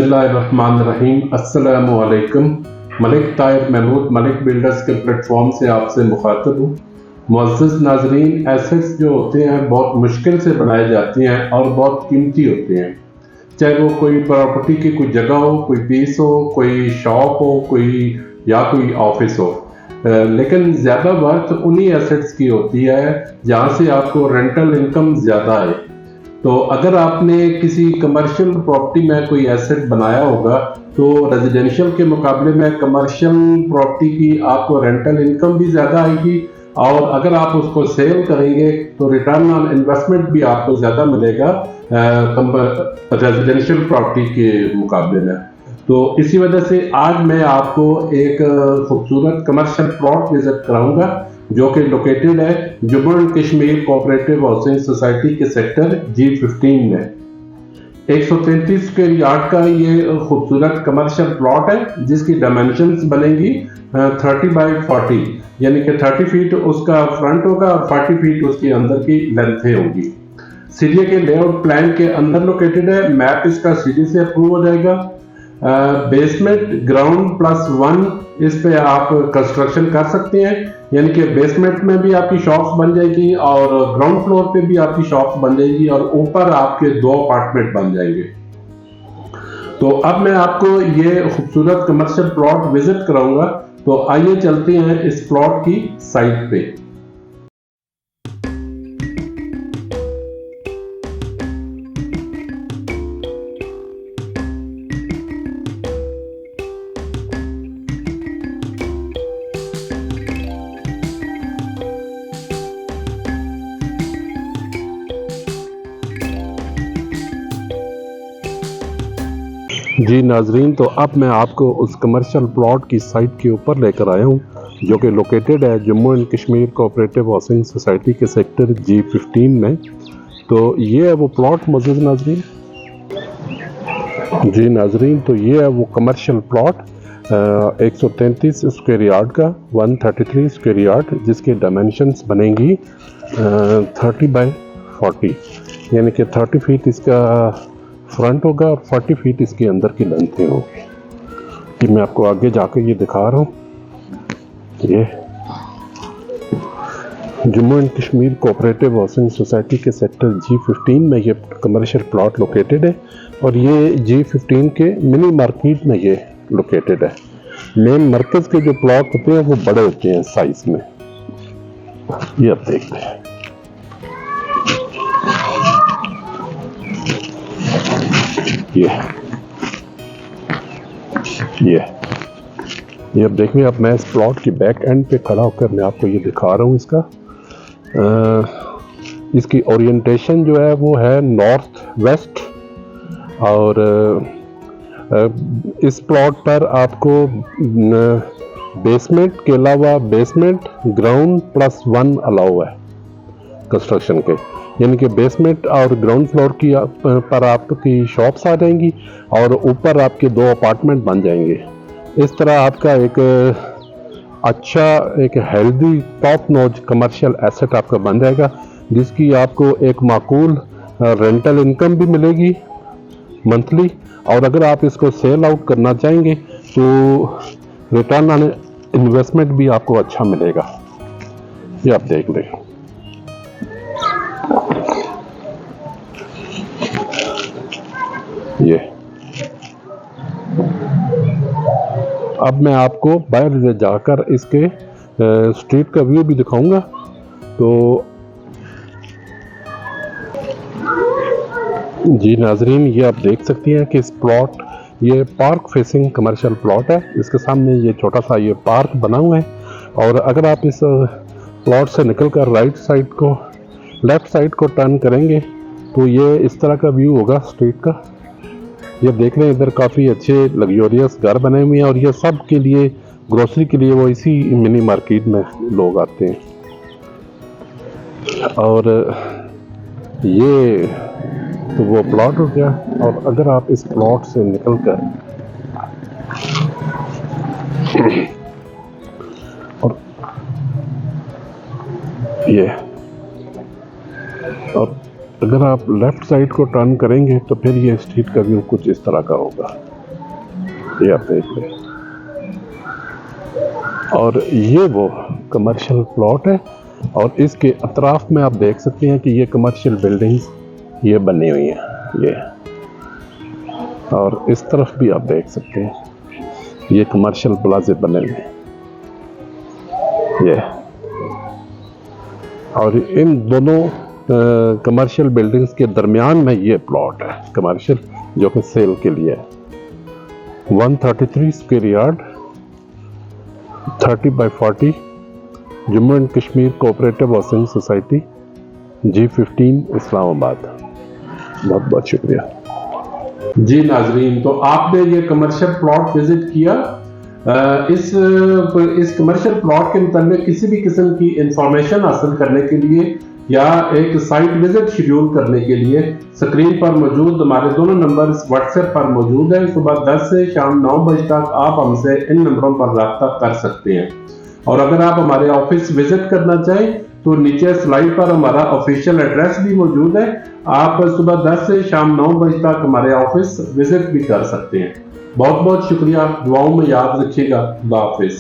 बिस्मिल्लाहिर्रहमानिर्रहीम। अस्सलामु अलैकुम। मलिक ताहिर महमूद मलिक बिल्डर्स के प्लेटफॉर्म से आपसे मुखातब हूँ। मुअज़्ज़िज़ नाज़रीन, एसेट्स जो होते हैं बहुत मुश्किल से बनाए जाते हैं और बहुत कीमती होते हैं। चाहे वो कोई प्रॉपर्टी की कोई जगह हो, कोई पीस हो, कोई शॉप हो, कोई ऑफिस हो, लेकिन ज़्यादा वर्थ उन्हीं एसेट्स की होती है जहाँ से आपको रेंटल इनकम ज़्यादा है। तो अगर आपने किसी कमर्शियल प्रॉपर्टी में कोई एसेट बनाया होगा तो रेजिडेंशियल के मुकाबले में कमर्शियल प्रॉपर्टी की आपको रेंटल इनकम भी ज़्यादा आएगी, और अगर आप उसको सेल करेंगे तो रिटर्न ऑन इन्वेस्टमेंट भी आपको ज़्यादा मिलेगा रेजिडेंशियल प्रॉपर्टी के मुकाबले में। तो इसी वजह से आज मैं आपको एक खूबसूरत कमर्शियल प्लॉट विजिट कराऊंगा जो कि लोकेटेड है Jammu and Kashmir cooperative housing society के सेक्टर G15 में। 133 स्क्वायर यार्ड का ये खूबसूरत कमर्शियल प्लॉट है जिसकी डायमेंशंस बनेंगी 30 बाई 40, यानी कि 30 फीट उसका फ्रंट होगा और 40 फीट उसके अंदर की लेंथें होंगी। सीढ़ी के लेआउट प्लान के अंदर लोकेटेड है। मैप इसका सीढ़ी से अप्रूव हो जाएगा। बेसमेंट ग्राउंड +1 इस पे आप कंस्ट्रक्शन कर सकते हैं, यानी कि बेसमेंट में भी आपकी शॉप्स बन जाएगी और ग्राउंड फ्लोर पे भी आपकी शॉप्स बन जाएगी और ऊपर आपके 2 अपार्टमेंट बन जाएंगे। तो अब मैं आपको ये खूबसूरत कमर्शियल प्लॉट विजिट कराऊंगा। तो आइए चलते हैं इस प्लॉट की साइट पे। जी नाजरीन, तो अब मैं आपको उस कमर्शियल प्लॉट की साइट के ऊपर लेकर आया हूँ जो कि लोकेटेड है Jammu and Kashmir cooperative housing society के सेक्टर G15 में। तो ये है वो प्लॉट मुअज़्ज़िज़ नाजरीन। जी नाजरीन, तो ये है वो कमर्शियल प्लॉट 133 स्क्वायर यार्ड का 133 स्क्वायर यार्ड, जिसके डायमेंशंस बनेंगी 30 बाई 40, यानी कि 30 फीट इसका फ्रंट होगा और 40 फीट इसके अंदर की लेंथें होगी। कि मैं आपको आगे जाकर ये दिखा रहा हूँ। ये Jammu and Kashmir cooperative housing society के सेक्टर G15 में ये कमर्शियल प्लॉट लोकेटेड है और ये G15 के मिनी मार्केट में ये लोकेटेड है। मेन मरकज़ के जो प्लॉट होते हैं वो बड़े होते हैं साइज में। ये आप देखते हैं। ये अब देखिए, अब मैं इस प्लॉट की बैक एंड पे खड़ा होकर मैं आपको ये दिखा रहा हूँ। इसकी ओरिएंटेशन जो है वो है नॉर्थ वेस्ट, और इस प्लॉट पर आपको बेसमेंट के अलावा बेसमेंट ग्राउंड +1 अलाउ है कंस्ट्रक्शन के, यानी कि बेसमेंट और ग्राउंड फ्लोर की पर आपकी शॉप्स आ जाएंगी और ऊपर आपके 2 अपार्टमेंट बन जाएंगे। इस तरह आपका एक अच्छा, एक healthy top notch commercial asset आपका बन जाएगा, जिसकी आपको एक माकूल रेंटल इनकम भी मिलेगी मंथली, और अगर आप इसको सेल आउट करना चाहेंगे तो रिटर्न ऑन इन्वेस्टमेंट भी आपको अच्छा मिलेगा। ये आप देख लें। ये अब मैं आपको बाहर जाकर इसके स्ट्रीट का व्यू भी दिखाऊंगा। तो जी नाजरीन, ये आप देख सकती हैं कि इस प्लॉट, ये पार्क फेसिंग कमर्शियल प्लॉट है। इसके सामने ये छोटा सा ये पार्क बना हुआ है, और अगर आप इस प्लॉट से निकलकर राइट साइड को, लेफ्ट साइड को टर्न करेंगे तो ये इस तरह का व्यू होगा स्ट्रीट का। ये देख रहे हैं, इधर काफ़ी अच्छे लग्जरियस घर बने हुए हैं, और ये सब के लिए ग्रोसरी के लिए वो इसी मिनी मार्केट में लोग आते हैं। और ये तो वो प्लॉट हो गया। और अगर आप इस प्लॉट से निकलकर और ये, और अगर आप लेफ्ट साइड को टर्न करेंगे तो फिर ये स्ट्रीट का व्यू कुछ इस तरह का होगा। ये आप देख लें। और ये वो कमर्शियल प्लॉट है और इसके अतराफ में आप देख सकते हैं कि ये कमर्शियल बिल्डिंग्स ये बनी हुई हैं ये, और इस तरफ भी आप देख सकते हैं ये कमर्शियल प्लाजे बने हुए हैं ये, और इन दोनों कमर्शियल बिल्डिंग्स के दरमियान में ये प्लॉट है कमर्शियल जो कि सेल के लिए है। 133 square yard 30/40 Jammu and Kashmir cooperative housing society G15 Islamabad. बहुत बहुत शुक्रिया जी नाजरीन। तो आपने ये कमर्शियल प्लॉट विजिट किया। इस कमर्शियल प्लॉट के मुताबिक किसी भी किस्म की इंफॉर्मेशन हासिल करने के लिए या एक साइट विजिट शेड्यूल करने के लिए स्क्रीन पर मौजूद हमारे दोनों नंबर्स व्हाट्सएप पर मौजूद है। सुबह 10 से शाम 9 बजे तक आप हमसे इन नंबरों पर रब्ता कर सकते हैं। और अगर आप हमारे ऑफिस विजिट करना चाहें तो नीचे स्लाइड पर हमारा ऑफिशियल एड्रेस भी मौजूद है। आप सुबह 10 से शाम 9 बजे तक हमारे ऑफिस विजिट भी कर सकते हैं। बहुत बहुत शुक्रिया। दुआओं में याद रखिएगा। खुदा हाफिज।